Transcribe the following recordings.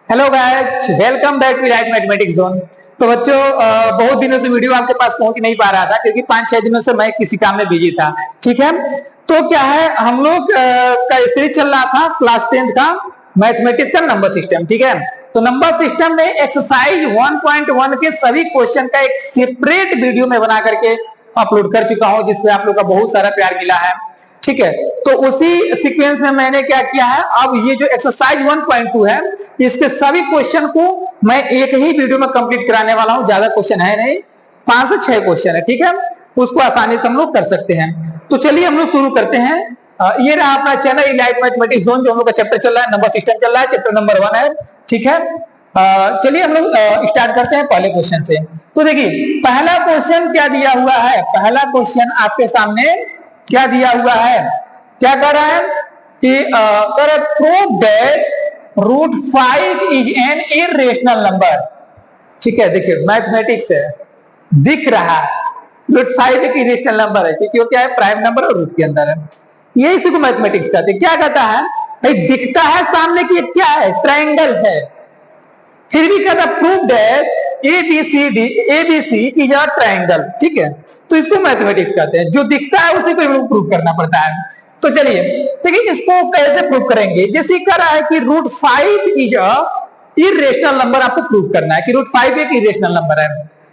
Hello guys, welcome back to life mathematics zone. तो बच्चों, बहुत दिनों से वीडियो आपके पास पहुंच नहीं पा रहा था क्योंकि 5-6 दिनों से मैं किसी काम में बिजी था। ठीक है, तो क्या है, हम लोग का सीरीज चल रहा था क्लास 10th का मैथमेटिक्स का नंबर सिस्टम। ठीक है, तो नंबर सिस्टम में एक्सरसाइज 1.1 के सभी क्वेश्चन का एक सेपरेट वीडियो में बना करके अपलोड कर चुका हूं, जिसमें आप लोग का बहुत सारा प्यार मिला है। ठीक है, तो उसी सीक्वेंस में मैंने क्या किया है, अब ये जो एक्सरसाइज 1.2 है, इसके सभी क्वेश्चन को मैं एक ही वीडियो में कंप्लीट कराने वाला हूं। ज्यादा क्वेश्चन है नहीं, 5 से 6 क्वेश्चन है। ठीक है, उसको आसानी से हम लोग कर सकते हैं। तो चलिए हम लोग शुरू करते हैं। ये रहा अपना चैनल इलाइट मैथमेटिक्स जोन, जो हम लोग का चैप्टर चल रहा है, नंबर सिस्टम चल रहा है, चैप्टर नंबर 1 है। ठीक है, चलिए हम लोग स्टार्ट करते हैं पहले क्वेश्चन से। तो देखिए, पहला क्वेश्चन क्या दिया हुआ है। पहला क्वेश्चन आपके सामने क्या दिया हुआ है, क्या कह रहा है कि prove that root 5 is an irrational number. ठीक है, देखिए मैथमेटिक्स है, दिख रहा है रूट 5 एक इरेशनल नंबर है क्योंकि वो क्या है, प्राइम नंबर और रूट के अंदर है। ये इसी को मैथमेटिक्स कहते हैं। क्या कहता है भाई, दिखता है सामने कि क्या है, ट्रायंगल है, फिर भी कहता prove that ABC is a triangle. ठीक है, तो इसको मैथमेटिक्स कहते हैं। जो दिखता है उसी को प्रूव करना पड़ता है। तो चलिए देखिए, इसको कैसे प्रूव करेंगे। जैसे कह रहा है कि root 5 is a irrational number, आपको प्रूव करना है कि रूट 5 एक इरेशनल नंबर है।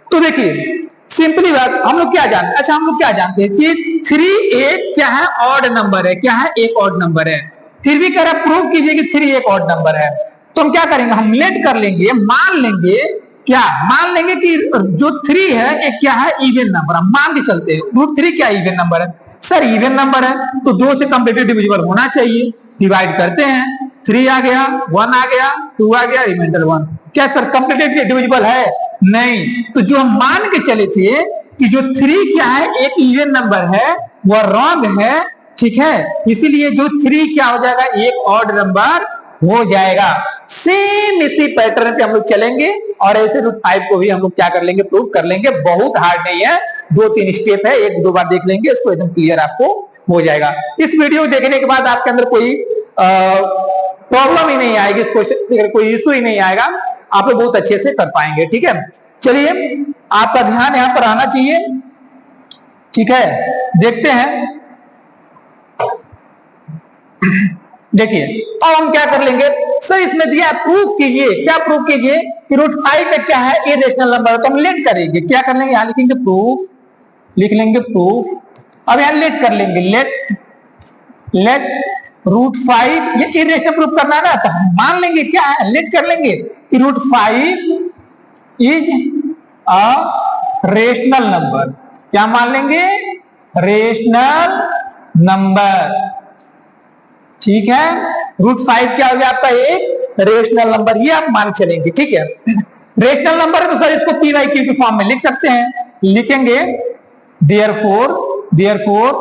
तो देखिए सिंपली बात, हम लोग क्या जानते हैं, अच्छा हम लोग क्या जानते हैं कि 3 एक क्या है, ऑड नंबर है। क्या है, एक ऑड नंबर है। फिर भी कह रहा है प्रूव कीजिए कि 3 एक ऑड नंबर है। तो हम क्या करेंगे, हम लेट कर लेंगे, मान लेंगे, क्या मान लेंगे कि जो 3 है एक क्या है, इवन नंबर। हम मान के चलते हैं रूट 3 क्या इवन नंबर है। सर इवन नंबर है तो 2 से कंप्लीटली डिविजिबल होना चाहिए। डिवाइड करते हैं, 3 आ गया, 1 आ गया, 2 आ गया, रिमाइंडर 1। क्या सर कंप्लीटली डिविजिबल है? नहीं। तो जो हम मान के चले थे कि जो 3 क्या है, एक इवन नंबर है, वह रॉन्ग है। ठीक है, इसीलिए जो 3 क्या हो जाएगा, एक ऑड नंबर हो जाएगा। सेम इसी पैटर्न पे हम लोग चलेंगे और ऐसे रूट 5 को भी हम लोग क्या कर लेंगे, प्रूव कर लेंगे। बहुत हार्ड नहीं है, 2-3 स्टेप है, 1-2 बार देख लेंगे, इसको एकदम क्लियर आपको हो जाएगा। इस वीडियो देखने के बाद आपके अंदर कोई प्रॉब्लम ही नहीं आएगी, इस क्वेश्चन कोई इशू ही नहीं आएगा, आप लोग बहुत अच्छे से कर पाएंगे। ठीक है, चलिए आपका ध्यान यहां पर आना चाहिए। ठीक है, देखते हैं। देखिए अब हम क्या कर लेंगे, सर इसमें दिया प्रूफ कीजिए। क्या प्रूफ कीजिए कि रूट 5 में क्या है, इरेशनल नंबर। तो हम लेट करेंगे, क्या कर लेंगे, यहां लिखेंगे प्रूफ, लिख लेंगे प्रूफ। अब यहां लेट कर लेंगे, लेट रूट 5, ये इरेशनल प्रूफ करना है ना, तो हम मान लेंगे क्या है, लेट कर लेंगे कि root 5 is a rational number. क्या मान लेंगे, रेशनल नंबर। ठीक है, रूट 5 क्या हो गया आपका, एक रेशनल नंबर, ये आप मान चलेंगे। ठीक है, रेशनल नंबर है तो सर इसको पी बाई क्यू के फॉर्म में लिख सकते हैं। लिखेंगे therefore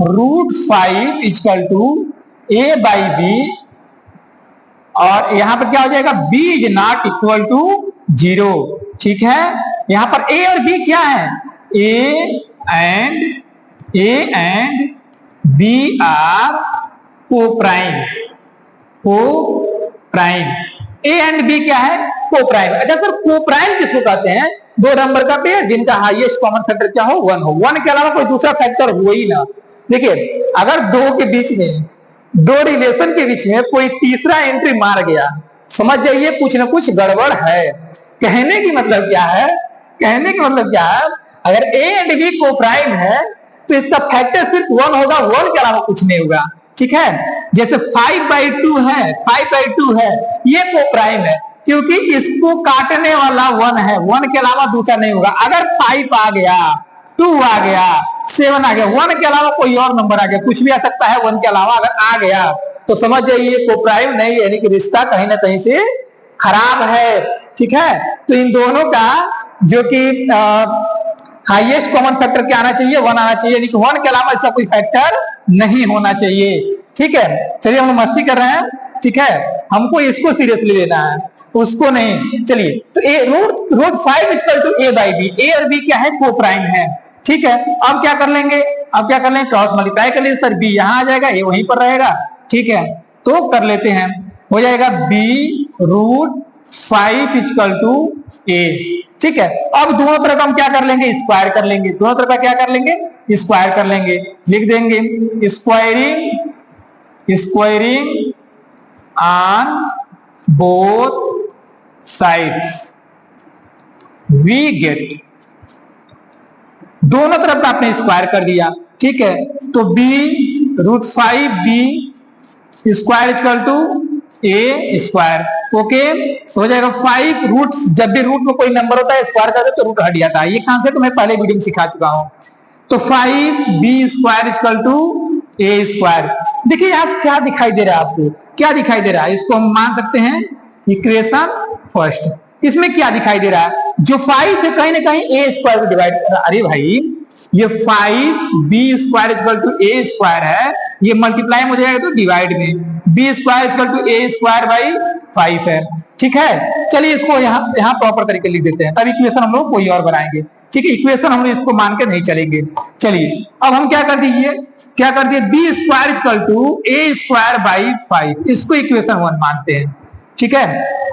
root 5 equal to a by b, और यहां पर क्या हो जाएगा, b is not equal to 0। ठीक है, यहां पर ए और बी क्या है, a and b are coprime, A and b क्या है, को प्राइम। अच्छा सर को प्राइम किसको कहते हैं, 2 नंबर का पेयर जिनका हाईएस्ट कॉमन फैक्टर क्या हो, 1 हो। 1 के अलावा कोई दूसरा फैक्टर हो ही ना। देखिए अगर 2 के बीच में, 2 रिलेशन के बीच में कोई तीसरा एंट्री मार गया, समझ जाइए कुछ ना कुछ गड़बड़ है। कहने की मतलब क्या है, कहने का मतलब क्या है, अगर ए एंड बी को प्राइम है तो इसका फैक्टर सिर्फ 1 होगा, 1 के अलावा कुछ नहीं होगा। ठीक है, जैसे 5/2 है, 5/2 है, ये को प्राइम है क्योंकि इसको काटने वाला 1 है, 1 के अलावा दूसरा नहीं होगा। अगर 5 आ गया, 2 आ गया, 7 आ गया, 1 के अलावा कोई और नंबर आ गया, कुछ भी आ सकता है 1 के अलावा, अगर आ गया तो समझ जाइए को प्राइम नहीं, यानी कि रिश्ता कहीं ना कहीं से खराब है। ठीक है, तो इन दोनों का जो कि हाईएस्ट कॉमन फैक्टर क्या आना चाहिए, 1 आना चाहिए, यानी कि 1 के अलावा इसका कोई फैक्टर नहीं होना चाहिए। ठीक है, चलिए हम मस्ती कर रहे हैं। ठीक है, हमको इसको सीरियसली लेना है, उसको नहीं। चलिए तो a root 5 equal to a by b, a और बी क्या है, को प्राइम है। ठीक है, अब क्या कर लेंगे, अब क्या कर लेंगे, क्रॉस मल्टीप्लाई कर लीजिए। सर बी यहां आ जाएगा, ये वहीं पर रहेगा। ठीक है, तो कर लेते हैं, हो जाएगा बी रूट 5 इक्वल टू ए। ठीक है, अब दोनों तरफ हम क्या कर लेंगे, स्क्वायर कर लेंगे, दोनों तरफ का क्या कर लेंगे, स्क्वायर कर लेंगे। लिख देंगे squaring on both sides we get, दोनों तरफ का आपने स्क्वायर कर दिया। ठीक है, तो b√5b square equal to a square. Okay, हो जाएगा 5 रूट, जब भी रूट में कोई नंबर होता है स्क्वायर करते तो रूट हट जाता है, ये कॉन्सेप्ट मैं पहले वीडियो में सिखा चुका हूं। तो 5b square equal to a square. देखिए यहां क्या दिखाई दे रहा है आपको, क्या दिखाई दे रहा है, इसको हम मान सकते हैं इक्वेशन फर्स्ट। इसमें क्या दिखाई दे रहा है, जो 5 है कहीं ना कहीं ए स्क्वायर में डिवाइड कर रहा है। अरे भाई ये 5b square equal to a square है, ये मल्टीप्लाई हो जाएगा तो डिवाइड में, b square equal to a square by 5 है। ठीक है, चलिए इसको यहाँ प्रॉपर तरीके लिख देते हैं, तब इक्वेशन हम लोग कोई और बनाएंगे। ठीक है, इक्वेशन हम लोग इसको मान के नहीं चलेंगे। चलिए अब हम क्या कर दिए b square equal to a square by 5, इसको इक्वेशन 1 मानते हैं। ठीक है,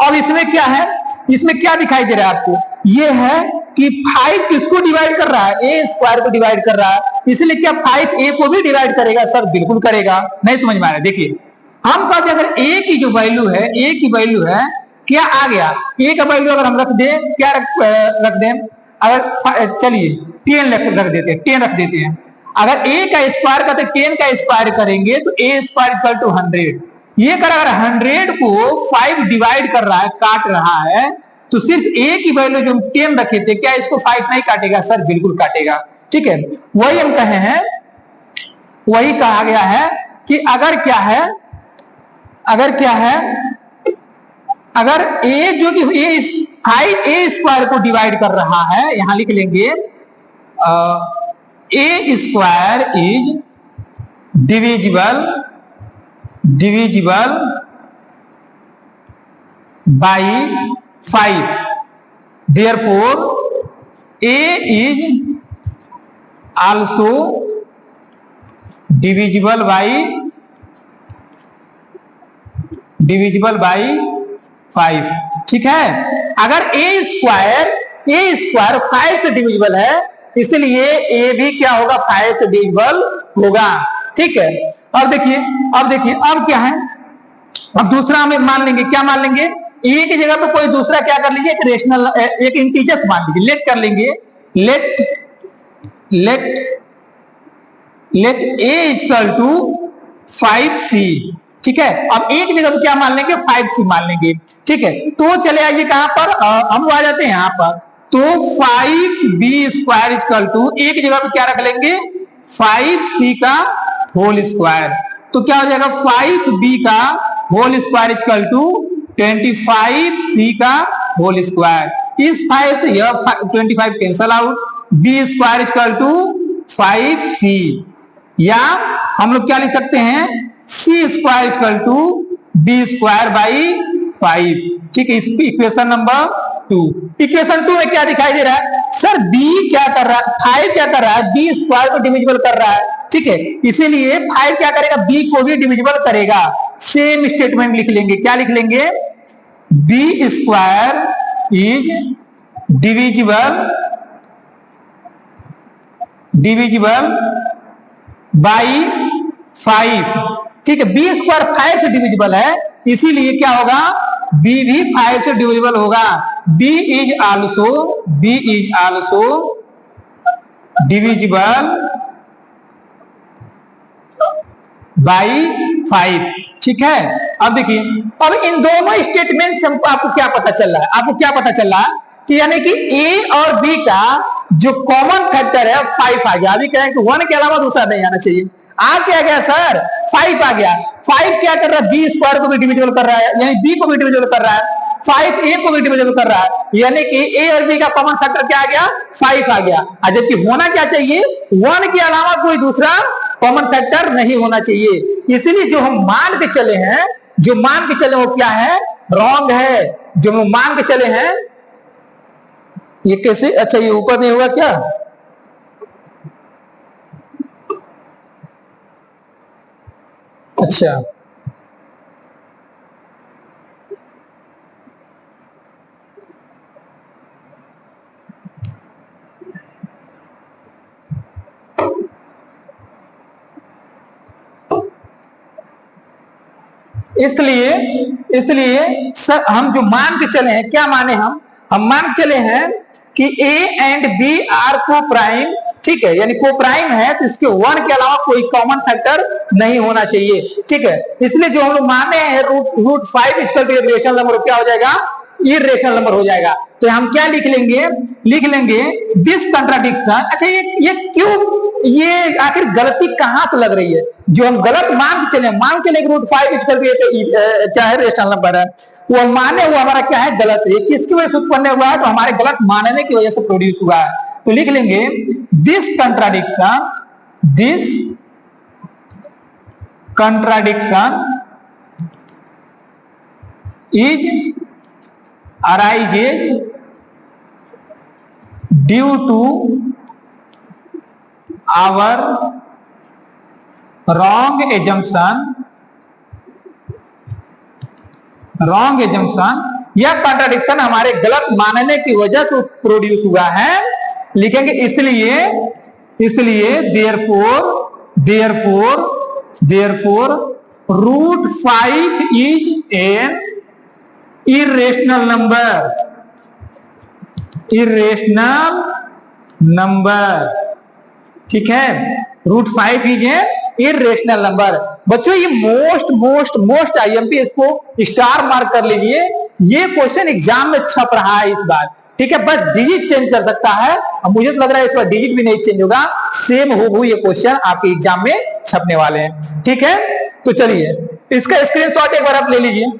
अब इसमें क्या है, इसमें क्या दिखाई दे रहा है आपको, ये है कि 5 किसको डिवाइड कर रहा है, ए स्क्वायर को डिवाइड कर रहा है, इसलिए क्या 5 ए को भी डिवाइड करेगा, सर बिल्कुल करेगा। नहीं समझ में आ रहा है, देखिए हम कहते हैं अगर ए की जो वैल्यू है, ए की वैल्यू है क्या आ गया, ए का वैल्यू अगर हम रख दें, क्या रख दें, अगर चलिए 10 रख देते हैं। अगर ए का स्क्वायर करते 10 का स्क्वायर करेंगे तो ए स्क्वायर इक्वल टू 100। ये कर अगर 100 को 5 डिवाइड कर रहा है, काट रहा है, तो सिर्फ ए की वैल्यू जो हम 10 रखे थे, क्या इसको 5 नहीं काटेगा, सर बिल्कुल काटेगा। ठीक है, वही हम कहे हैं, वही कहा गया है कि अगर क्या है, अगर ए जो कि ए 5 ए स्क्वायर को डिवाइड कर रहा है, यहां लिख लेंगे a square is divisible by 5, therefore a is also divisible by 5। ठीक है, अगर ए स्क्वायर 5 से डिविजिबल है, इसलिए ए भी क्या होगा, 5 से डिविजिबल होगा। ठीक है, अब देखिए अब क्या है, अब दूसरा हमें मान लेंगे, क्या मान लेंगे, ए की जगह पे कोई दूसरा क्या कर लीजिए, एक रेशनल एक इंटीजर्स मान लीजिए, लेट कर लेंगे, late A equal to 5c। ठीक है, अब ए की जगह पे क्या मान लेंगे, 5c मान लेंगे। ठीक है, तो चले आइए कहां पर, हम आ जाते हैं यहां पर, तो 5b स्क्वायर इक्वल टू ए की जगह पे क्या रख लेंगे, 5c का होल स्क्वायर। तो क्या हो जाएगा, 5b का whole square equal to 25c का होल स्क्वायर। इस 5 से यह 25 cancel out, b square equal to 5c, या हम लोग क्या लिख सकते हैं, c square equal to b square by 5। ठीक है, इक्वेशन नंबर 2। इक्वेशन 2 में क्या दिखाई दे रहा है, सर b क्या कर रहा है, 5 क्या कर रहा है, b स्क्वायर को डिविजिबल कर रहा है। ठीक है, इसीलिए 5 क्या करेगा, b को भी डिविजिबल करेगा। सेम स्टेटमेंट लिख लेंगे, क्या लिख लेंगे, b square is divisible by 5। ठीक है, b स्क्वायर 5 से डिविजिबल है, इसीलिए क्या होगा, b भी 5 से डिविजिबल होगा। b is also divisible by 5। ठीक है, अब देखिए, अब इन दोनों स्टेटमेंट से आपको क्या पता चल रहा है, कि यानी कि a और b का जो कॉमन फैक्टर है 5 आ गया। अभी कहें कि 1 के अलावा दूसरा नहीं आना चाहिए, आ क्या गया सर, 5 आ गया। 5 क्या कर रहा है, b स्क्वायर को भी डिविजिबल कर रहा है, यानी b को भी डिविजिबल कर रहा है, 5 a को भी डिविजिबल कर रहा है, यानी कि a और b का कॉमन फैक्टर क्या आ गया, 5 आ गया। जबकि होना क्या चाहिए, 1 के अलावा कोई दूसरा कॉमन फैक्टर नहीं होना चाहिए। इसलिए जो हम मान के चले वो क्या है, रॉन्ग है। जो हम मान के चले हैं, ये कैसे, अच्छा ये ऊपर नहीं हुआ क्या, अच्छा इसलिए इसलिए सर हम जो मान के चले हैं, क्या माने हम मान के चले हैं कि ए एंड बी आर को प्राइम, ठीक है, यानी को प्राइम है तो इसके वन के अलावा कोई कॉमन फैक्टर नहीं होना चाहिए, ठीक है। इसलिए जो हम लोग माने हैं root 5 equal to rational number, क्या हो जाएगा, इरेशनल नंबर हो जाएगा। तो हम क्या लिख लेंगे दिस कंट्राडिक्शन। अच्छा ये क्यों, ये आखिर गलती कहां से लग रही है? जो हम गलत मान के चले रूट 5 इक्वल टू क्या है, रेशनल नंबर है, वो माने हुआ हमारा क्या है, गलत है। किसकी वजह से उत्पन्न हुआ है? तो हमारे गलत मानने की वजह से प्रोड्यूस हुआ है। तो लिख लेंगे this contradiction is arises due to our wrong assumption। यह कंट्राडिक्शन हमारे गलत मानने की वजह से प्रोड्यूस हुआ है। लिखेंगे इसलिए therefore root 5 is an irrational number, ठीक है। Root 5 is a irrational number. बच्चों ये मोस्ट आईएमपी, इसको स्टार मार्क कर लीजिए। ये क्वेश्चन एग्जाम में छप रहा है इस बार, ठीक है। बस डिजिट चेंज कर सकता है, और मुझे तो लग रहा है इस बार डिजिट भी नहीं चेंज होगा, सेम हो ये क्वेश्चन आपके एग्जाम में छपने वाले हैं, ठीक है। तो चलिए इसका स्क्रीनशॉट एक बार आप ले लीजिए,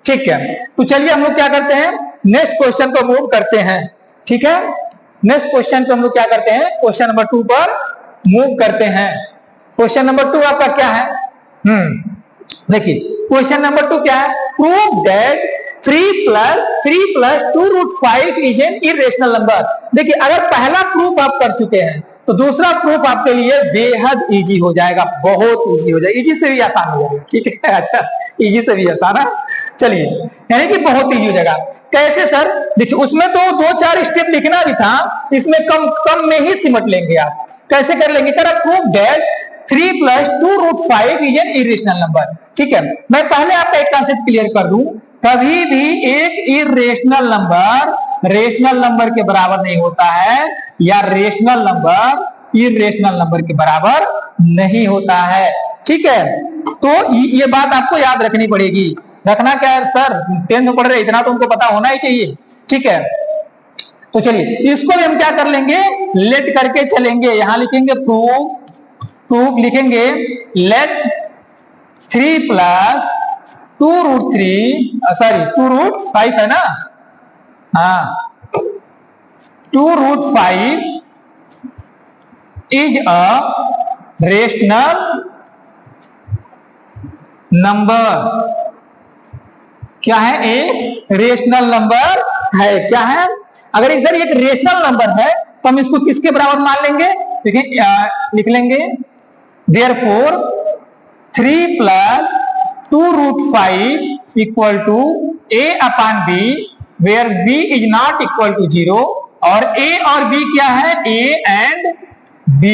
ठीक है। तो चलिए हम लोग क्या करते हैं, नेक्स्ट क्वेश्चन को मूव करते हैं, ठीक है। नेक्स्ट क्वेश्चन पे हम लोग क्या करते हैं, क्वेश्चन नंबर 2 पर मूव करते हैं। क्वेश्चन नंबर 2 आपका क्या है, देखिए क्वेश्चन नंबर 2 क्या है, prove that 3 plus 2 root 5 is an irrational number. देखिए अगर पहला प्रूफ आप कर चुके हैं तो दूसरा प्रूफ आपके लिए बेहद इजी हो जाएगा, बहुत इजी हो जाएगा, इजी से भी आसान हो जाएगा, ठीक है। अच्छा इजी से भी आसान है, चलिए यानी कि बहुत इजी हो जाएगा। कैसे सर, देखिए उसमें तो 2-4 स्टेप लिखना भी था, इसमें कम में ही सिमट लेंगे आप। कैसे कर लेंगे, कर prove that 3 plus 2 root 5 is an irrational number, ठीक है। मैं पहले आपका एक कॉन्सेप्ट क्लियर कर दूं, कभी भी एक इरेशनल नंबर रेशनल नंबर के बराबर नहीं होता है, या रेशनल नंबर इरेशनल नंबर के बराबर नहीं होता है, ठीक है। तो ये बात आपको याद रखनी पड़ेगी। रखना क्या है सर, 10th में पढ़ रहे, इतना तो उनको पता होना ही चाहिए, ठीक है। तो चलिए इसको भी हम क्या कर लेंगे, लेट करके चलेंगे। यहां लिखेंगे प्रूफ लिखेंगे लेट 3 प्लस 2 रूट 2 रूट 5 है ना, हाँ 2 root 5 is a rational number. क्या है, एक रेशनल नंबर है, क्या है। अगर सर एक रेशनल नंबर है तो हम इसको किसके बराबर मान लेंगे, देखिए लिख लेंगे therefore 3 plus 2 root 5 equal to a upon b, where b is not equal to 0, और a और b क्या है, a and b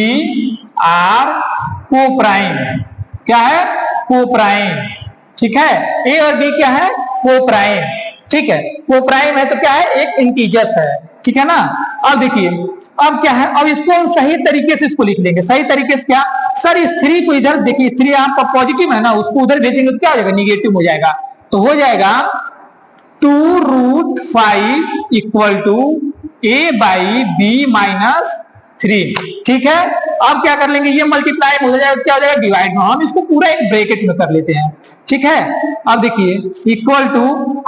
are coprime, क्या है, को प्राइम, ठीक है। a और b क्या है, को प्राइम, ठीक है। को प्राइम है तो क्या है, एक इंटीजर्स है, ठीक है ना। अब देखिए अब क्या है, अब इसको हम सही तरीके से इसको लिख लेंगे। सही तरीके से क्या सर, इस 3 को इधर देखिए, 3 आपका पॉजिटिव है ना, उसको उधर भेजेंगे तो क्या हो जाएगा, निगेटिव हो जाएगा। तो हो जाएगा 2 root 5 equal to a by b minus 3, ठीक है। अब क्या कर लेंगे, ये मल्टीप्लाई हो जाएगा, क्या हो जाएगा, डिवाइड में। हम इसको पूरा एक ब्रैकेट में कर लेते हैं, ठीक है। अब देखिए इक्वल टू,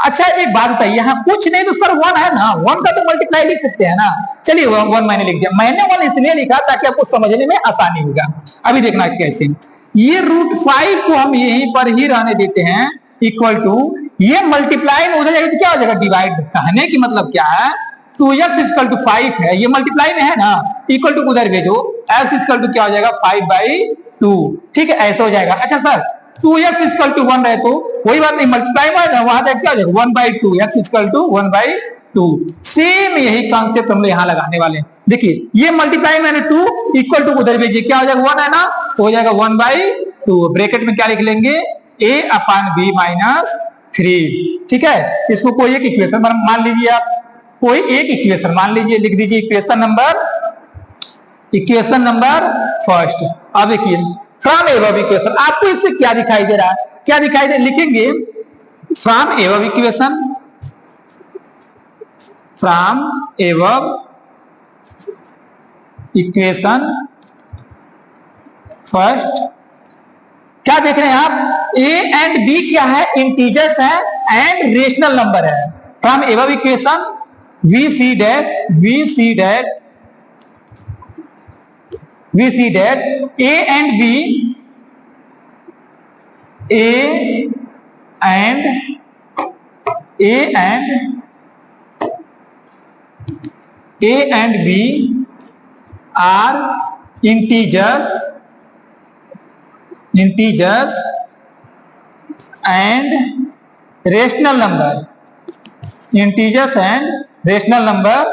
अच्छा एक बात बताइए, यहाँ कुछ नहीं तो सर 1 है ना, 1 का तो मल्टीप्लाई लिख सकते हैं ना। चलिए 1 मैंने लिख दिया, मैंने 1 इसलिए लिखा ताकि आपको समझने में आसानी होगा। अभी देखना कैसे, ये रूट 5 को हम यहीं पर ही रहने देते हैं, इक्वल टू ये मल्टीप्लाई में हो जाएगा तो क्या हो जाएगा, डिवाइड। कहने की मतलब क्या है, 2x इक्वल टू 5 है, ये मल्टीप्लाई में है ना, इक्वल टू उधर भेजो, x इक्वल टू क्या हो जाएगा, 5/2, ठीक है, ऐसा हो जाएगा। अच्छा सर 2x इक्वल टू 1 रहे तो वही बात नहीं, मल्टीप्लाई में वहां जाकर क्या हो जाएगा, 1/2, x इक्वल टू 1/2। सेम यही कॉन्सेप्ट हम लोग यहाँ लगाने वाले हैं। देखिए ये मल्टीप्लाई मैंने 2 इक्वल टू उधर भेजिए, क्या हो जाएगा, 1 है ना, तो हो जाएगा 1/2, 2। ब्रैकेट में क्या लिख लेंगे, a अपॉन b माइनस 3। ठीक है, इसको कोई एक इक्वेशन मान लीजिए, आप कोई एक इक्वेशन मान लीजिए, लिख दीजिए इक्वेशन नंबर फर्स्ट। अब देखिए फ्रॉम एबव इक्वेशन, आपको इससे क्या दिखाई दे रहा है, क्या दिखाई दे, लिखेंगे फ्रॉम एबव इक्वेशन फर्स्ट। क्या देख रहे हैं आप, ए एंड बी क्या है, इंटीजर्स है एंड रेशनल नंबर है। From above equation we see that a and b are integers and rational number,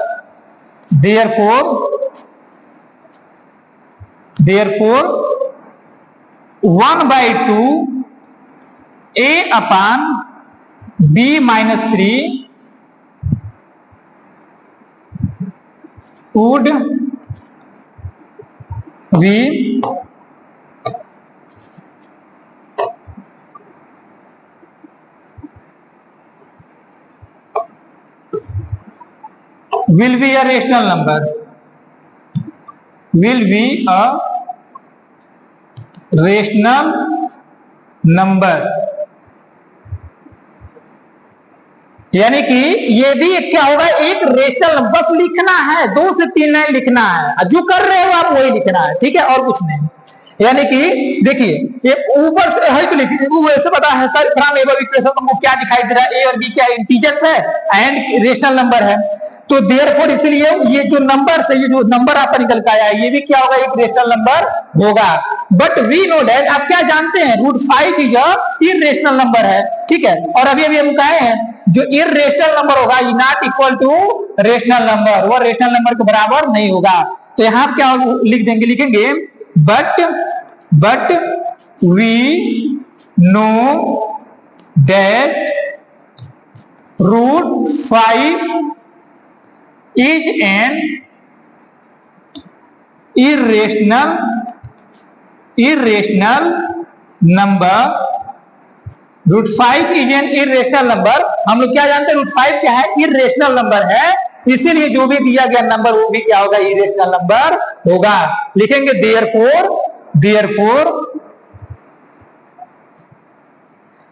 therefore 1/2 a upon b minus 3 would be will be a rational number, यानी कि ये भी क्या होगा, एक रेशनल नंबर। बस लिखना है, 2 से 3 लाइन लिखना है, जो कर रहे हो आप वही लिखना है, ठीक है, और कुछ नहीं। यानी कि देखिए ये ऊपर से है तो लिखिए, वो वैसे पता है सर फ्रॉम एबव इक्वेशन हमको क्या दिखाई दे रहा है, ए और बी क्या इंटीजर्स है एंड रेशनल नंबर है, तो देयरफॉर इसलिए ये जो नंबर से ये जो नंबर आपका निकल के आया ये भी क्या होगा, एक रेशनल नंबर होगा। बट वी नो दैट, आप क्या जानते हैं, √5 इज अ इररेशनल नंबर है, ठीक है। और अभी हम कहे हैं जो इररेशनल नंबर होगा ये not equal to rational number, वो रेशनल नंबर के बराबर नहीं होगा। तो यहां क्या लिख देंगे, लिखेंगे but we know that √5 is an irrational number, √5 is an irrational number। हम लोग क्या जानते हैं, √5 क्या है, इररेशनल नंबर है, इसीलिए जो भी दिया गया नंबर वो भी क्या होगा, इररेशनल नंबर होगा। लिखेंगे देयरफॉर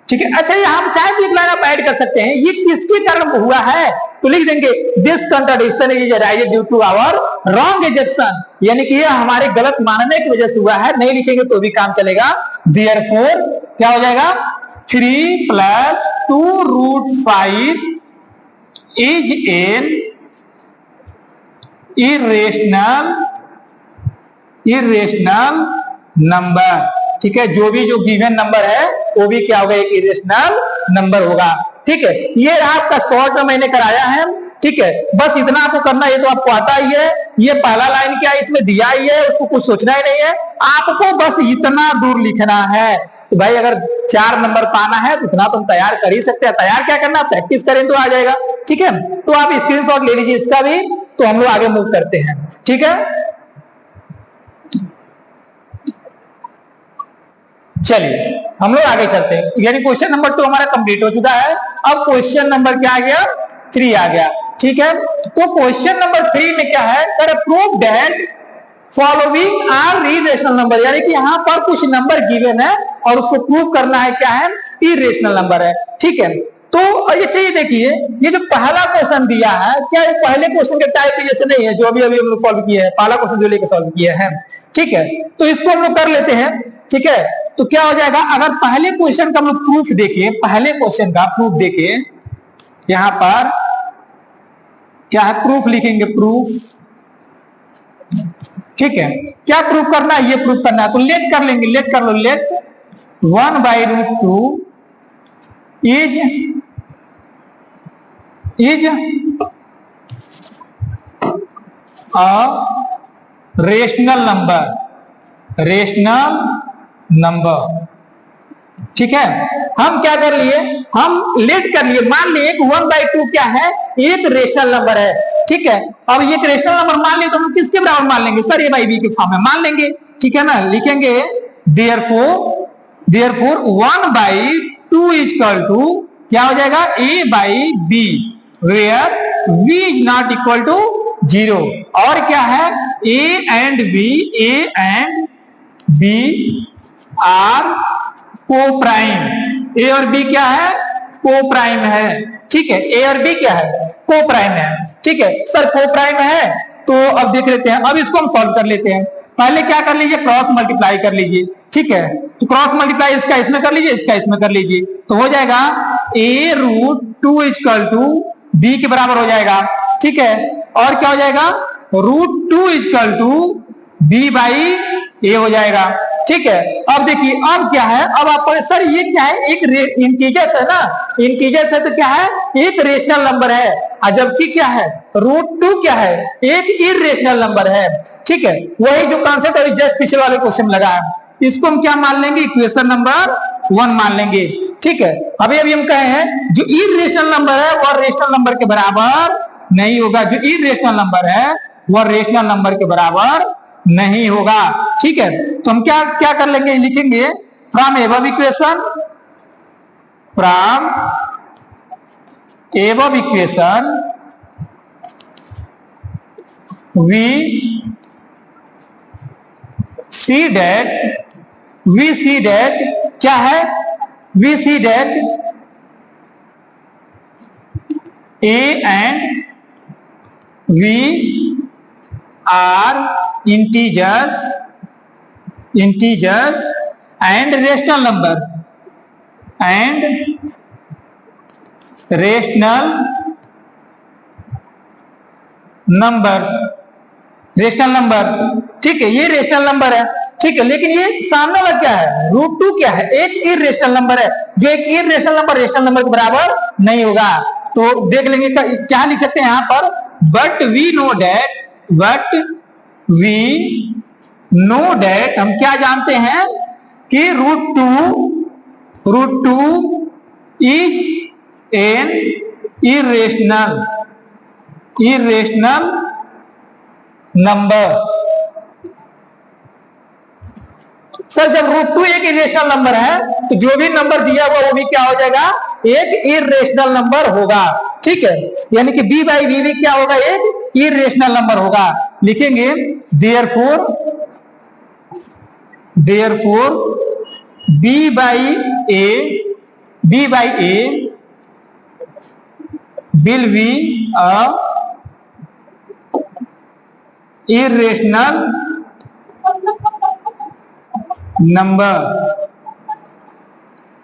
ठीक है। अच्छा ये हम चाहे तो एक लाइन आप ऐड कर सकते हैं, ये किसके कारण हुआ है, तो लिख देंगे this contradiction is arise due to our wrong assumption, यानी कि ये हमारे गलत मानने की वजह से हुआ है। नहीं लिखेंगे तो भी काम चलेगा। देयरफॉर क्या हो जाएगा, 3 + 2√5 इज एन इररेशनल नंबर, ठीक है। जो गिवन नंबर है वो भी क्या होगा, एक इररेशनल नंबर होगा, ठीक है। ये आपका शॉर्ट में मैंने कराया है, ठीक है। बस इतना आपको करना है, ये तो आपको आता ही है। ये पहला लाइन क्या है, इसमें दिया ही है, उसको कुछ सोचना ही नहीं है, आपको बस इतना दूर लिखना है। तो भाई अगर 4 नंबर पाना है तो इतना तुम तैयार कर ही सकते हैं। तैयार क्या करना, प्रैक्टिस करें तो आ जाएगा, ठीक है। तो आप स्क्रीनशॉट ले लीजिए इसका भी, तो हम लोग आगे मूव करते हैं, ठीक है। चलिए हम लोग आगे चलते हैं, यानी क्वेश्चन नंबर 2 हमारा कंप्लीट हो चुका है। अब क्वेश्चन नंबर क्या आ गया, 3 आ गया, ठीक है। तो क्वेश्चन नंबर 3 में क्या है, prove that following are irrational number, यानी कि यहाँ पर कुछ नंबर गिवन है और उसको प्रूव करना है क्या है, इररेशनल नंबर है, ठीक है। तो ये चाहिए, देखिए ये जो पहला क्वेश्चन दिया है, क्या ये पहले क्वेश्चन के टाइप जैसे नहीं है जो अभी हम लोग सॉल्व किए हैं, पहला क्वेश्चन जो लेके सॉल्व किए हैं, ठीक है। तो इसको हम लोग कर लेते हैं, ठीक है। तो क्या हो जाएगा, अगर पहले क्वेश्चन का हम लोग प्रूफ देखिए, पहले क्वेश्चन का प्रूफ देखिए, यहां पर क्या है, प्रूफ लिखेंगे, प्रूफ, ठीक है। क्या प्रूफ करना है, ये प्रूफ करना है, तो लेट कर लेंगे, लेट कर लो, let 1/√2 is a rational number, rational number. ठीक है, हम क्या कर लिए, हम लेट कर लिए, मान लिए 1/2 क्या है, एक रेशनल नंबर है। ठीक है, अब ये रेशनल नंबर मान लिए तो हम किसके बराबर मान लेंगे सर, ए बाई बी के फॉर्म में मान लेंगे। ठीक है ना, लिखेंगे देयरफॉर 1/2 इक्वल टू क्या हो जाएगा, a by b, where v is not equal to 0। और क्या है, a and b are coprime, a और बी क्या है, को प्राइम है। ठीक है, ए और बी क्या है, को प्राइम है। ठीक है सर, को प्राइम है, तो अब देख लेते हैं, अब इसको हम सॉल्व कर लेते हैं। पहले क्या कर लीजिए, क्रॉस मल्टीप्लाई कर लीजिए। ठीक है, तो क्रॉस मल्टीप्लाई इसका इसमें कर लीजिए, इसका इसमें कर लीजिए, तो हो जाएगा a√2 इक्वल टू बी के बराबर हो जाएगा। ठीक है, और क्या हो जाएगा, √2 इक्वल टू बी बाई ए हो जाएगा। ठीक है, अब देखिए, अब क्या है, अब आप सर ये क्या है, एक इंटीजर्स है ना, इंटीजर्स है तो क्या है, एक रेशनल नंबर है, और जबकि क्या है, √2 क्या है, एक इरेशनल नंबर है। ठीक है, वही जो कॉन्सेप्ट अभी जस्ट पिछले वाले क्वेश्चन लगा है, इसको हम क्या मान लेंगे, इक्वेशन नंबर 1 मान लेंगे। ठीक है, अभी हम कहे हैं जो इरेशनल नंबर है वह रेशनल नंबर के बराबर नहीं होगा, जो इरेशनल नंबर है वह रेशनल नंबर के बराबर नहीं होगा। ठीक है, तो हम क्या क्या कर लेंगे, लिखेंगे from above equation, we see that क्या है, we see that a and b are integers and rational number. ठीक है, ये रेशनल नंबर है। ठीक है, लेकिन ये सामने वाला क्या है, √2 क्या है, एक इरेशनल नंबर है, जो एक इरेशनल नंबर रेशनल नंबर के बराबर नहीं होगा। तो देख लेंगे क्या लिख सकते हैं यहां पर, बट वी नो डेट हम क्या जानते हैं कि √2 is an irrational number. Sir जब √2 एक इरेशनल नंबर है तो जो भी नंबर दिया हुआ वो भी क्या हो जाएगा, एक इरेशनल नंबर होगा। ठीक है, यानी कि b बाई बी भी क्या होगा, एक इरेशनल नंबर होगा। लिखेंगे therefore b by A will be a irrational number.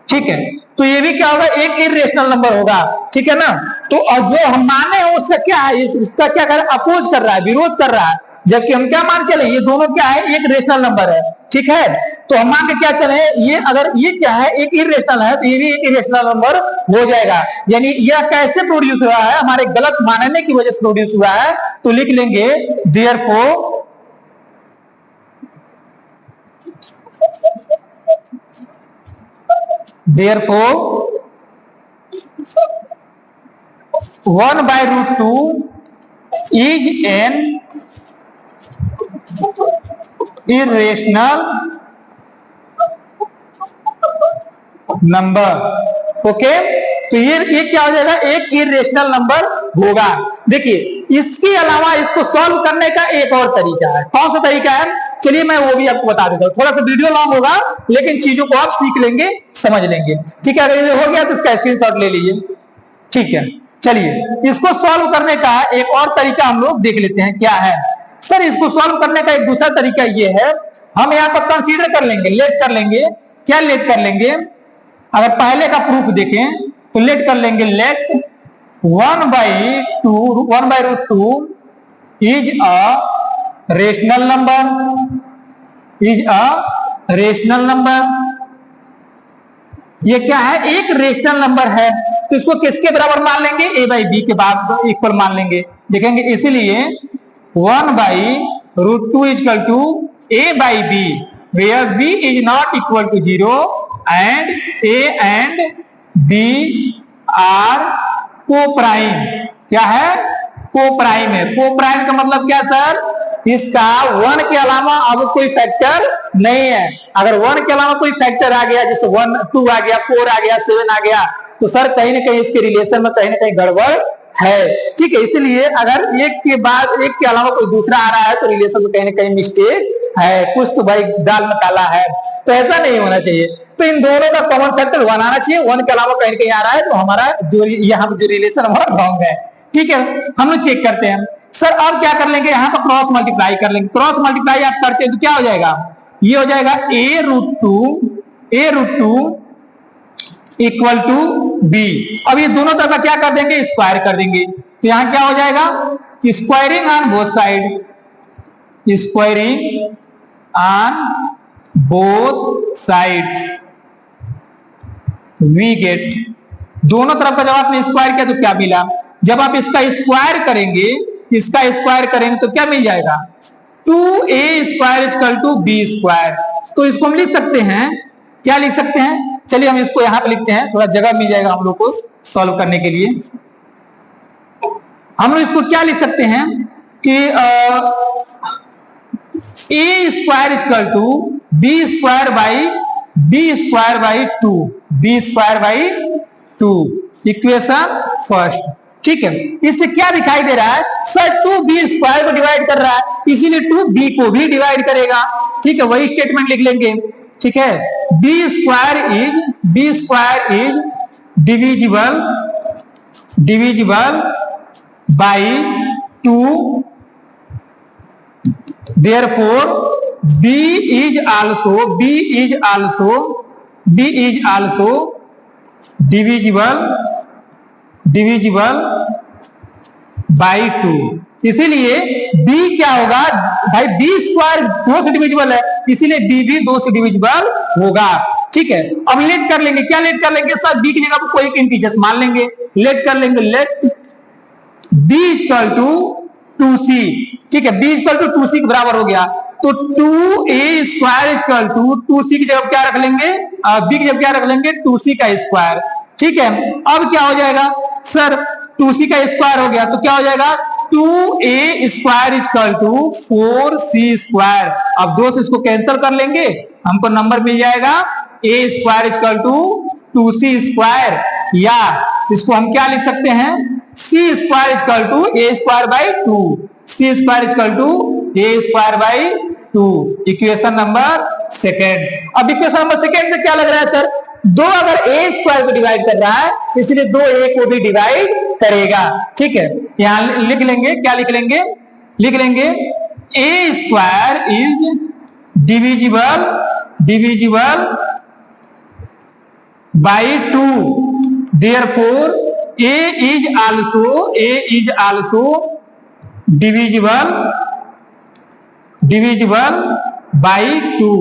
ठीक है, तो ये भी क्या होगा, एक इरेशनल नंबर होगा। ठीक है ना, तो और जो हम माने हैं उसका क्या है, उसका क्या कर, अपोज कर रहा है, विरोध कर रहा है, जबकि हम क्या मान चले, ये दोनों क्या है, एक रेशनल नंबर है। ठीक है, तो हम मान के क्या चले, ये अगर ये क्या है, एक इरेशनल है तो ये भी एक इरेशनल नंबर हो जाएगा। यानी यह कैसे प्रोड्यूस हुआ है, हमारे गलत मानने की वजह से प्रोड्यूस हुआ है। तो लिख लेंगे therefore therefore 1/√2 is an irrational number. Okay, तो ये क्या हो जाएगा, एक इरेशनल नंबर होगा। देखिए, इसके अलावा इसको सॉल्व करने का एक और तरीका है। कौन सा तरीका है, चलिए मैं वो भी आपको बता देता हूँ। थोड़ा सा वीडियो लॉन्ग होगा लेकिन चीजों को आप सीख लेंगे, समझ लेंगे। ठीक है, अगर ये हो गया तो इसका स्क्रीनशॉट ले लीजिए। ठीक है, चलिए इसको सॉल्व करने का एक और तरीका हम लोग देख लेते हैं क्या है। सर इसको सॉल्व करने का एक दूसरा तरीका ये है, हम यहाँ पर कंसीडर कर लेंगे, लेट कर लेंगे। क्या लेट कर लेंगे, अगर पहले का प्रूफ देखें तो लेट कर लेंगे, let 1/√2 is a rational number. ये क्या है, एक रेशनल नंबर है, तो इसको किसके बराबर मान लेंगे, a बाई बी के बाद इक्वल मान लेंगे। देखेंगे इसीलिए 1/√2 equal to a by b, where b is not equal to 0 and a and b are co-prime। क्या है? co-prime है। co-prime का मतलब क्या सर? इसका 1 के अलावा अब कोई फैक्टर नहीं है। अगर 1 के अलावा कोई फैक्टर आ गया, जैसे 1 2 आ गया, 4 आ गया, 7 आ गया, तो सर कहीं ना कहीं इसके रिलेशन में कहीं ना कहीं गड़बड़ है। ठीक है, इसलिए अगर एक के बाद एक के अलावा कोई दूसरा आ रहा है तो रिलेशन में कहीं ना कहीं मिस्टेक है, कुछ तो भाई दाल में काला है। तो ऐसा नहीं होना चाहिए। तो इन दोनों का कॉमन फैक्टर 1 आना चाहिए। 1 के अलावा कहीं ना कहीं आ रहा है तो हमारा जो यहाँ पे जो रिलेशन हमारा रॉन्ग है। ठीक है, हम लोग चेक करते हैं। सर अब क्या कर लेंगे, यहाँ पर क्रॉस मल्टीप्लाई कर लेंगे। क्रॉस मल्टीप्लाई आप करते हैं तो क्या हो जाएगा? ये हो जाएगा a√2 इक्वल टू बी। अब ये दोनों तरफ का क्या कर देंगे? स्क्वायर कर देंगे। तो यहां क्या हो जाएगा? Squaring on both side, squaring on both sides we get. दोनों तरफ का जब आपने स्क्वायर किया तो क्या मिला? जब आप इसका स्क्वायर करेंगे, इसका स्क्वायर करेंगे तो क्या मिल जाएगा? 2a square equal to b square. तो इसको हम लिख सकते हैं, क्या लिख सकते हैं? चलिए हम इसको यहां पे लिखते हैं, थोड़ा जगह मिल जाएगा हम लोग को सॉल्व करने के लिए। हम लोग इसको क्या लिख सकते हैं कि a square equal to b square by 2, b square by 2, equation first. ठीक है, इससे क्या दिखाई दे रहा है? सर 2b स्क्वायर को डिवाइड कर रहा है, इसीलिए 2b को भी डिवाइड करेगा। ठीक है, वही स्टेटमेंट लिख लेंगे। ठीक है, b square is divisible by 2, therefore b is also divisible by 2। इसीलिए b क्या होगा भाई? b स्क्वायर 2 से डिविजिबल है, इसीलिए b भी 2 से डिविजिबल होगा। ठीक है, अब लेट कर लेंगे। क्या लेट कर लेंगे सर? b की जगह पर कोई एक इंटीजर्स मान लेंगे, लेट कर लेंगे। Let b equal to 2c। ठीक है, b इक्वल टू 2c के बराबर हो गया। तो 2a square equal to 2c की जगह क्या रख लेंगे? b की जगह क्या रख लेंगे? 2c का स्क्वायर। ठीक है, अब क्या हो जाएगा सर? 2c का स्क्वायर हो गया तो क्या हो जाएगा? 2a square equal to 4c square. अब 2 से इसको कैंसिल कर लेंगे, हमको नंबर मिल जाएगा a square equal to 2c square, या इसको हम क्या लिख सकते हैं? c square equal to a square by 2, c square equal to a square by 2, equation number second. अब इक्वेशन नंबर सेकेंड से क्या लग रहा है सर? 2 अगर a स्क्वायर को डिवाइड कर रहा है, इसलिए 2a को भी डिवाइड करेगा। ठीक है, यहां लिख लेंगे, क्या लिख लेंगे? लिख लेंगे a square is divisible by 2, therefore a is also divisible by 2।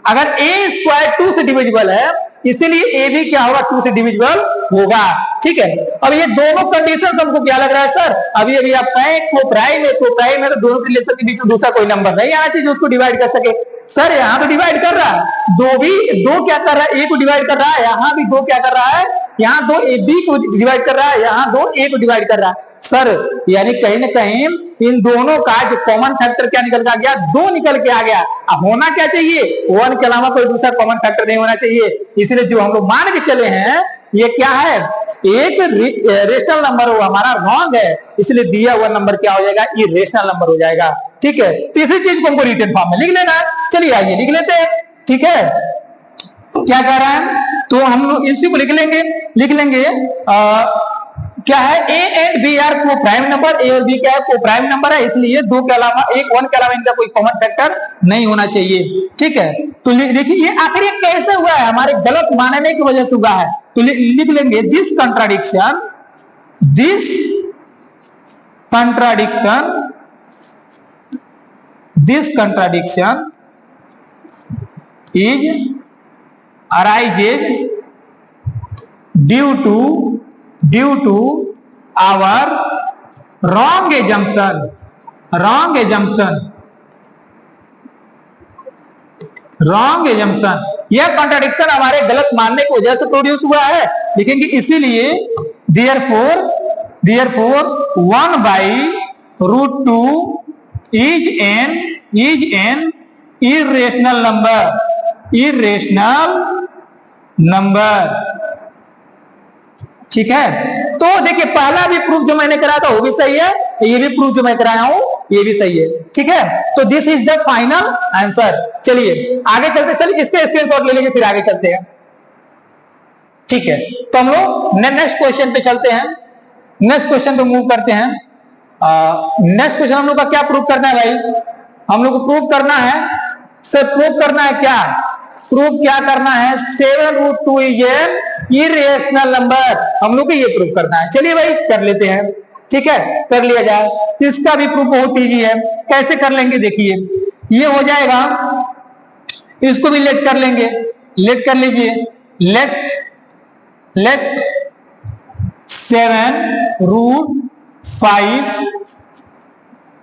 अगर a स्क्वायर 2 से डिविजिबल है, इसीलिए a भी क्या होगा? 2 से डिविजिबल होगा। ठीक है, अब ये दोनों कंडीशन हमको क्या लग रहा है सर? अभी आप कहें कोप्राइम है तो दोनों के रिलेशन के बीच में दूसरा कोई नंबर नहीं आना चाहिए जो उसको डिवाइड कर सके। सर यहाँ तो डिवाइड कर रहा है, दो क्या कर रहा है? a को डिवाइड कर रहा है, यहाँ भी 2 क्या कर रहा है? यहाँ 2 b को डिवाइड कर रहा है, यहाँ 2 a को डिवाइड कर रहा है। सर यानी कहीं ना कहीं इन दोनों का जो कॉमन फैक्टर क्या निकल के आ गया? 2 निकल के आ गया। अब होना क्या चाहिए? 1 के अलावा कोई दूसरा कॉमन फैक्टर नहीं होना चाहिए। इसलिए जो हम लोग मान के चले हैं ये क्या है? एक रेशनल नंबर हो, हमारा रॉन्ग है, इसलिए दिया हुआ नंबर क्या हो जाएगा? इरेशनल नंबर हो जाएगा। ठीक है, तीसरी चीज को हमको रिटन फॉर्म में लिख लेना है। चलिए आइए लिख लेते हैं। ठीक है, क्या कह रहा है? तो हम लोग इसी को लिख लेंगे क्या है? a एंड b आर को प्राइम नंबर, a और b क्या है? को प्राइम नंबर है, इसलिए 2 के अलावा 1 के अलावा इनका कोई कॉमन फैक्टर नहीं होना चाहिए। ठीक है, तो देखिए ये आखिर ये कैसे हुआ है? हमारे गलत मानने की वजह से हुआ है। तो लिख लेंगे this contradiction is arises due to our wrong assumption wrong assumption, यह कॉन्ट्राडिक्शन हमारे गलत मानने की वजह से प्रोड्यूस हुआ है। लिखेंगे इसीलिए therefore 1/√2 is an irrational number। ठीक है, तो देखिए पहला भी प्रूफ जो मैंने कराया था वो भी सही है, ये भी प्रूफ जो मैं कराया हूं ये भी सही है। ठीक है, तो this is the final answer. चलिए आगे चलते, चलिए इसके स्क्रीनशॉट ले लीजिए, फिर आगे चलते हैं। ठीक है, तो हम लोग नेक्स्ट क्वेश्चन पे चलते हैं, नेक्स्ट क्वेश्चन पे मूव करते हैं। नेक्स्ट क्वेश्चन हम लोग का क्या प्रूफ करना है भाई? हम लोग को प्रूफ करना है, सर प्रूफ करना है क्या? प्रूफ क्या करना है? 7√2 इज एन इरेशनल नंबर, हम लोग को ये प्रूफ करना है। चलिए भाई कर लेते हैं, ठीक है, कर लिया जाए। इसका भी प्रूफ बहुत इजी है, कैसे कर लेंगे देखिए, ये हो जाएगा, इसको भी लेट कर लेंगे, लेट कर लीजिए, let 7√5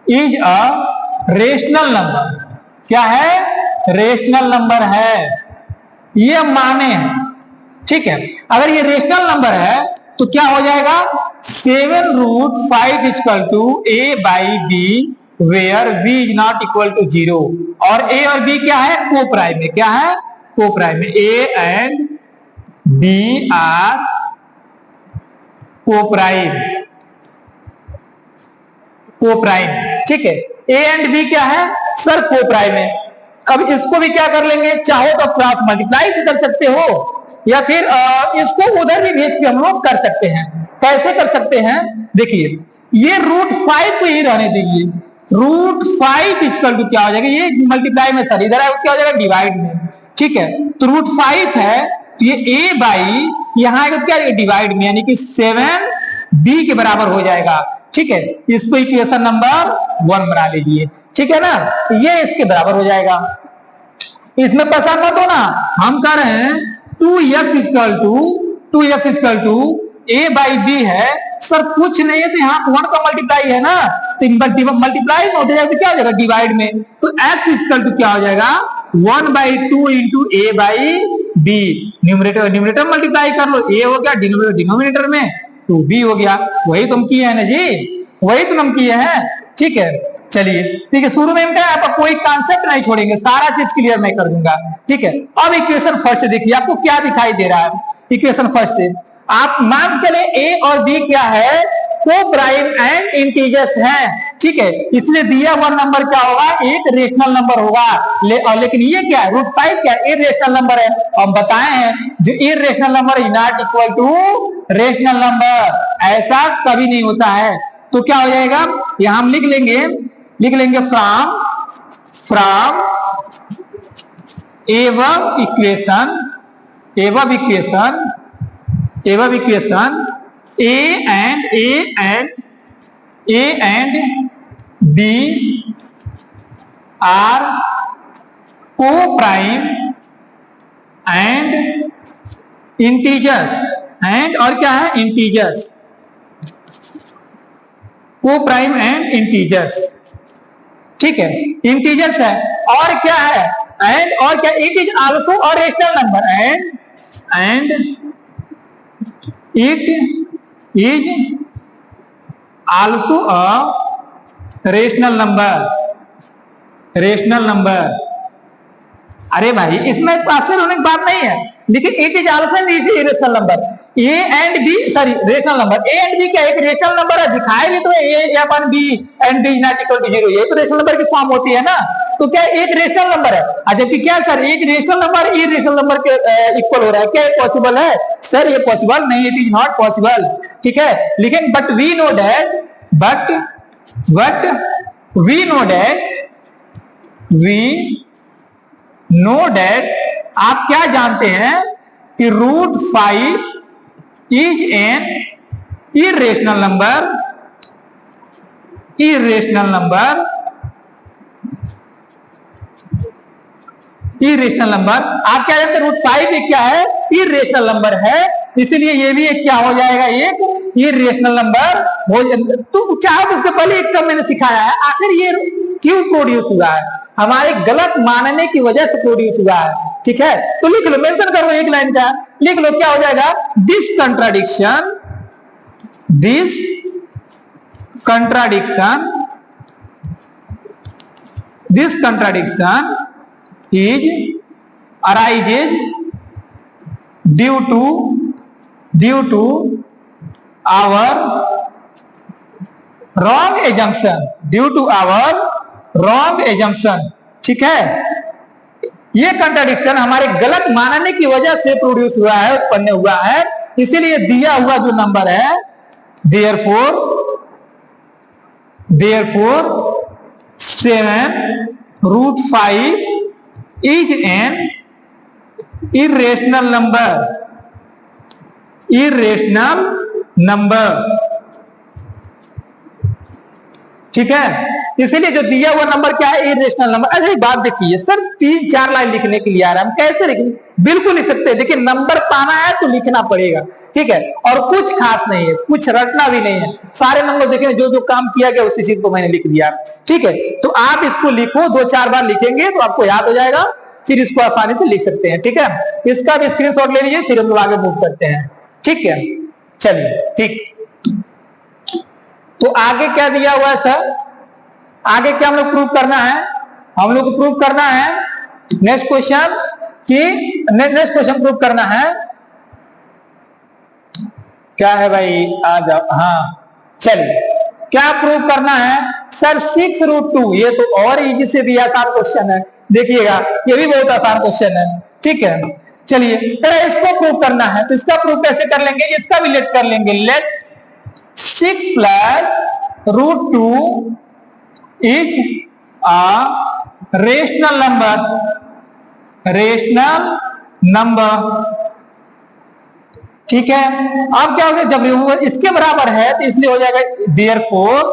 is a rational number. क्या है? रेशनल नंबर है, ये माने हैं। ठीक है, अगर ये रेशनल नंबर है तो क्या हो जाएगा? 7√5 equal to a/b where b is not equal to 0, और a और b क्या है? को प्राइम में। क्या है? को प्राइम में। a एंड b आर को प्राइम, को प्राइम। ठीक है, a एंड b क्या है? सर को प्राइम है। अब इसको भी क्या कर लेंगे, चाहो तो क्रॉस मल्टीप्लाई से कर सकते हो, या फिर इसको उधर भी भेज के हम लोग कर सकते हैं। कैसे कर सकते हैं देखिए, ये √5 को ही रहने दीजिए, √5 इक्वल टू क्या हो जाएगा? ये मल्टीप्लाई में सर इधर क्या हो जाएगा? डिवाइड में। ठीक है, तो √5 है, तो ये a बाई यहां आएगा तो क्या आएगा? डिवाइड में, यानी कि 7b के बराबर हो जाएगा। ठीक है, इसको इक्वेशन नंबर 1 बना लीजिए। ठीक है ना, ये इसके बराबर हो जाएगा। इसमें पसंद मत हो ना, हम कह रहे हैं 2x इक्वल टू a/b है। सर कुछ नहीं है तो यहाँ 1 का मल्टीप्लाई है ना, तो मल्टीप्लाई में हो जाएगा तो क्या हो जाएगा? डिवाइड में। तो x इक्वल टू क्या हो जाएगा? 1/2 इंटू a/b। न्यूमरेटर मल्टीप्लाई कर लो, a हो गया डिनोमिनेटर में, 2b हो गया। वही तुम किए हैं ना जी, वही तो हम किए हैं। ठीक है, चलिए ठीक है, शुरू में आपका कोई कॉन्सेप्ट नहीं छोड़ेंगे, सारा चीज क्लियर मैं कर दूंगा। ठीक है, अब इक्वेशन फर्स्ट देखिए, आपको क्या दिखाई दे रहा है? इक्वेशन फर्स्ट से आप मान चले a और b क्या है? को प्राइम एंड इंटीजर्स हैं। ठीक है, इसलिए दिया हुआ नंबर क्या होगा? एक रेशनल नंबर होगा। लेकिन ये क्या है? √5 क्या है? इरेशनल नंबर है। हम बताए हैं जो irrational number is not equal to rational number, ऐसा कभी नहीं होता है। तो क्या हो जाएगा? यहां हम लिख लेंगे from एवब equation a and b are co-prime and integers, and और क्या है? इंटीजर्स, को प्राइम एंड इंटीजर्स। ठीक है, इंटीजर्स है, और क्या है? एंड और क्या? It is also a rational number, and it is also a rational number. अरे भाई इसमें आश्चर्य होने की बात नहीं है, लेकिन it is also rational number. A and b sorry rational number, a and b क्या एक रेशनल नंबर है? दिखाए भी तो a upon b and b not equal to 0, ये तो रेशनल नंबर की फॉर्म होती है ना। तो क्या एक रेशनल नंबर है? जबकि क्या सर एक रेशनल नंबर इरेशनल नंबर के इक्वल हो रहा है? क्या ये पॉसिबल है? सर ये पॉसिबल नहीं, इट इज नॉट पॉसिबल। ठीक है, लेकिन बट वी नो दैट आप क्या जानते हैं कि √5 इज एन इरेशनल नंबर। आप क्या जानते हैं? √5 क्या है? इरेशनल नंबर है, इसलिए ये भी एक क्या हो जाएगा? एक इरेशनल नंबर हो। तो चाहे उसके पहले एक टर्म मैंने सिखाया है, आखिर ये क्यों प्रोड्यूस हुआ है? हमारे गलत मानने की वजह से प्रोड्यूस हुआ है। ठीक है, तो लिख लो, मेंशन करो एक लाइन का, लिख लो क्या हो जाएगा, this contradiction is arises due to our wrong assumption, ठीक है, ये कंट्राडिक्शन हमारे गलत मानने की वजह से प्रोड्यूस हुआ है, उत्पन्न हुआ है, इसीलिए दिया हुआ जो नंबर है therefore 7√5 is an irrational number, ठीक है, इसीलिए जो दिया हुआ नंबर क्या है, इरेशनल नंबर। अच्छा एक बात देखिए सर, 3-4 लाइन लिखने के लिए आ रहा है, हम कैसे लिखें, बिल्कुल लिख सकते हैं। देखिए नंबर पाना है तो लिखना पड़ेगा, ठीक है, और कुछ खास नहीं है, कुछ रटना भी नहीं है, सारे नंबर देखें, जो जो काम किया गया उसी चीज को मैंने लिख दिया, ठीक है। तो आप इसको लिखो, 2-4 बार लिखेंगे तो आपको याद हो जाएगा, फिर इसको आसानी से लिख सकते हैं, ठीक है। इसका भी स्क्रीनशॉट ले लीजिए, फिर हम लोग आगे मूव करते हैं, ठीक है। चलिए ठीक, तो आगे क्या दिया हुआ है सर, आगे क्या हम लोग प्रूव करना है, हम लोग को प्रूव करना है नेक्स्ट क्वेश्चन प्रूव करना है, क्या है भाई, आ जाओ, हाँ चलिए, क्या प्रूव करना है सर, 6√2, ये तो और इजी से भी आसान क्वेश्चन है, देखिएगा ये भी बहुत आसान क्वेश्चन है, ठीक है। चलिए इसको प्रूव करना है, तो इसका प्रूव कैसे कर लेंगे, इसका भी लेट कर लेंगे, late 6+√2 is a rational number, ठीक है। अब क्या होगा, जब इसके बराबर है तो इसलिए हो जाएगा therefore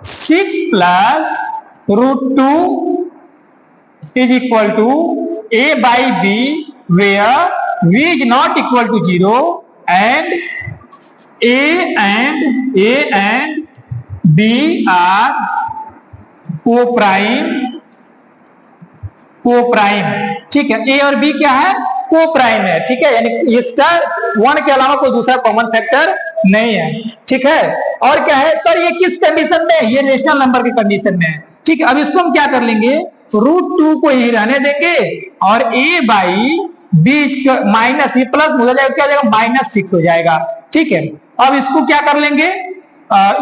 6+√2 is equal to a by b where v is not equal to 0 and a and b are co-prime, ठीक है, ए और बी क्या है, को-प्राइम है, ठीक है, यानी इसका 1 के अलावा कोई दूसरा कॉमन फैक्टर नहीं है, ठीक है। और क्या है सर, ये किस कंडीशन में, ये रेशनल नंबर की कंडीशन में है, ठीक है। अब इसको हम क्या कर लेंगे, √2 को ही रहने देंगे और a बाई बी माइनस, ये प्लस हो जाएगा, क्या हो जाएगा, -6 हो जाएगा, ठीक है। अब इसको क्या कर लेंगे,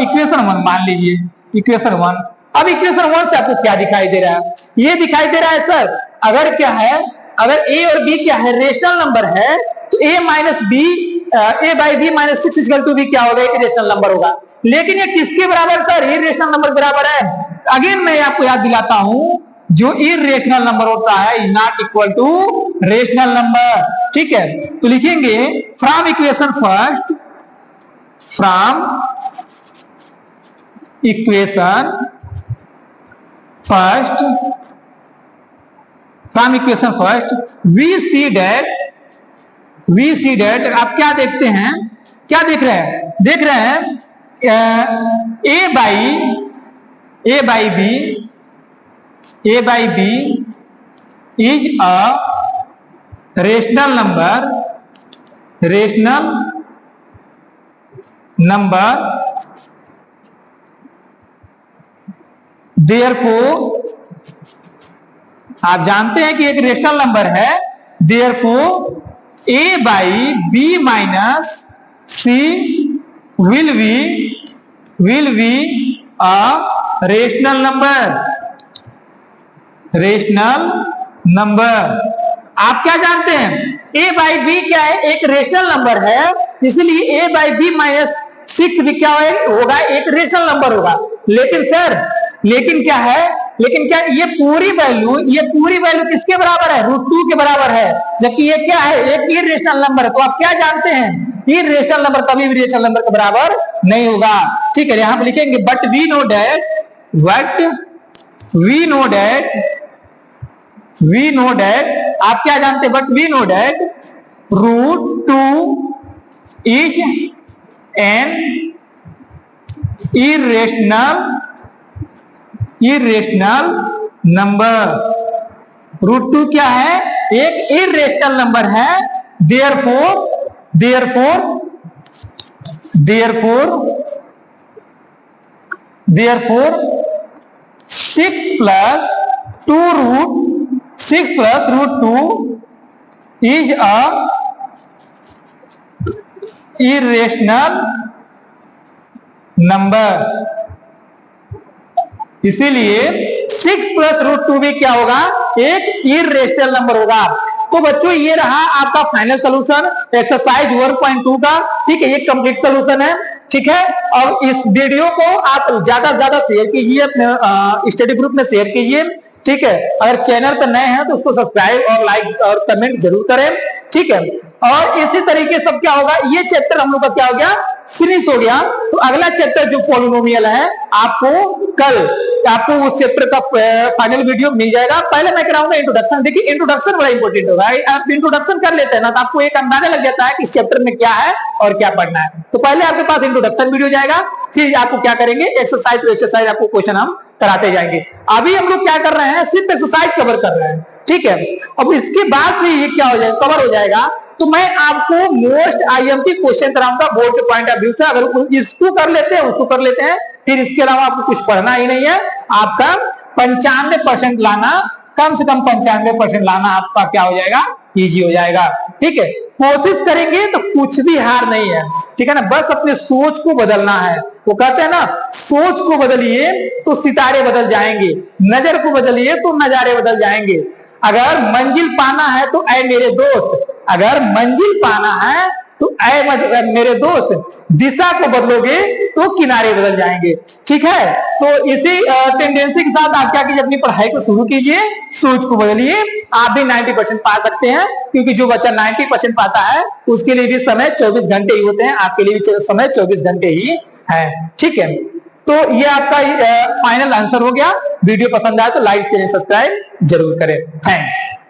इक्वेशन 1 मान लीजिए, इक्वेशन 1। अब इक्वेशन 1 से आपको क्या दिखाई दे रहा है, ये दिखाई दे रहा है सर, अगर क्या है, अगर a और b क्या है, रेशनल नंबर है, तो a by b -6 equal to b क्या होगा, एक रेशनल नंबर होगा। लेकिन ये किसके बराबर सर, इरेशनल नंबर के बराबर है। अगेन मैं आपको याद दिलाता हूं, जो इरेशनल नंबर होता है is not equal to rational number, ठीक है। तो लिखेंगे from equation first, we see that आप क्या देखते हैं, क्या देख रहे हैं, a by b is a rational number, therefore आप जानते हैं कि एक रेशनल नंबर है, therefore a by b minus c will be a rational number। आप क्या जानते हैं, a बाई बी क्या है, एक रेशनल नंबर है, इसलिए a बाई बी -6 भी क्या होगा, एक रेशनल नंबर होगा। लेकिन क्या है, ये पूरी वैल्यू किसके बराबर है, √2 के बराबर है, जबकि ये क्या है, एक इरेशनल नंबर है। तो आप क्या जानते हैं, इरेशनल नंबर कभी भी रेशनल नंबर के बराबर नहीं होगा, ठीक है। यहां पर लिखेंगे बट वी नो दैट आप क्या जानते हैं, but we know that √2 is an irrational number. Root two क्या है, एक इरेशनल नंबर है, therefore 6 plus root 2 is a irrational number। इसीलिए 6 प्लस रूट 2 भी क्या होगा, एक इरेशनल नंबर होगा। तो बच्चों ये रहा आपका फाइनल सोल्यूशन एक्सरसाइज 1.2 का। ठीक है, ये कंप्लीट सोल्यूशन है। ठीक है, और इस वीडियो को आप ज्यादा से ज्यादा शेयर कीजिए, अपने स्टडी ग्रुप में शेयर कीजिए। ठीक है, अगर चैनल पर नए हैं तो उसको सब्सक्राइब और लाइक और कमेंट जरूर करें। ठीक है, और इसी तरीके से क्या होगा, ये चैप्टर हम लोग का क्या हो गया, फिनिश हो गया। तो अगला चैप्टर जो पॉलिनोमियल है, आपको उस चैप्टर का फाइनल वीडियो मिल जाएगा। पहले मैं कराऊंगा इंट्रोडक्शन। देखिए इंट्रोडक्शन बड़ा इंपॉर्टेंट होगा। आप इंट्रोडक्शन कर लेते हैं ना, तो आपको एक अंदाजा लग जाता है कि इस चैप्टर में क्या है और क्या पढ़ना है। तो पहले आपके पास इंट्रोडक्शन वीडियो जाएगा, फिर आपको क्या करेंगे, एक्सरसाइज आपको क्वेश्चन हम कराते जाएंगे। अभी हम लोग क्या कर रहे हैं, सिर्फ एक्सरसाइज कवर कर रहे हैं। ठीक है, अब इसके बाद से ये क्या हो जाएगा, कवर हो जाएगा। तो मैं आपको मोस्ट आईएमपी क्वेश्चन कराऊंगा बोर्ड के पॉइंट ऑफ व्यू से। अगर इसको कर लेते हैं, उसको कर लेते हैं, फिर इसके अलावा आपको कुछ पढ़ना ही नहीं है। आपका 95% लाना, कम से कम 95% लाना आपका क्या हो जाएगा, इजी हो जाएगा। ठीक है, कोशिश करेंगे तो कुछ भी हार नहीं है। ठीक है ना, बस अपने सोच को बदलना है। वो कहते हैं ना, सोच को बदलिए तो सितारे बदल जाएंगे, नजर को बदलिए तो नजारे बदल जाएंगे। अगर मंजिल पाना है तो ऐ मेरे दोस्त, अगर मंजिल पाना है तो ऐ मेरे दोस्त, दिशा को बदलोगे तो किनारे बदल जाएंगे। ठीक है, तो इसी टेंडेंसी के साथ आप क्या कीजिए, अपनी पढ़ाई को शुरू कीजिए, सोच को बदलिए। आप भी 90% पा सकते हैं, क्योंकि जो बच्चा 90% पाता है उसके लिए भी समय 24 घंटे ही होते हैं, आपके लिए भी समय 24 घंटे ही है। ठीक है, तो ये आपका फाइनल आंसर हो गया। वीडियो पसंद आया तो लाइक शेयर सब्सक्राइब जरूर करें। थैंक्स।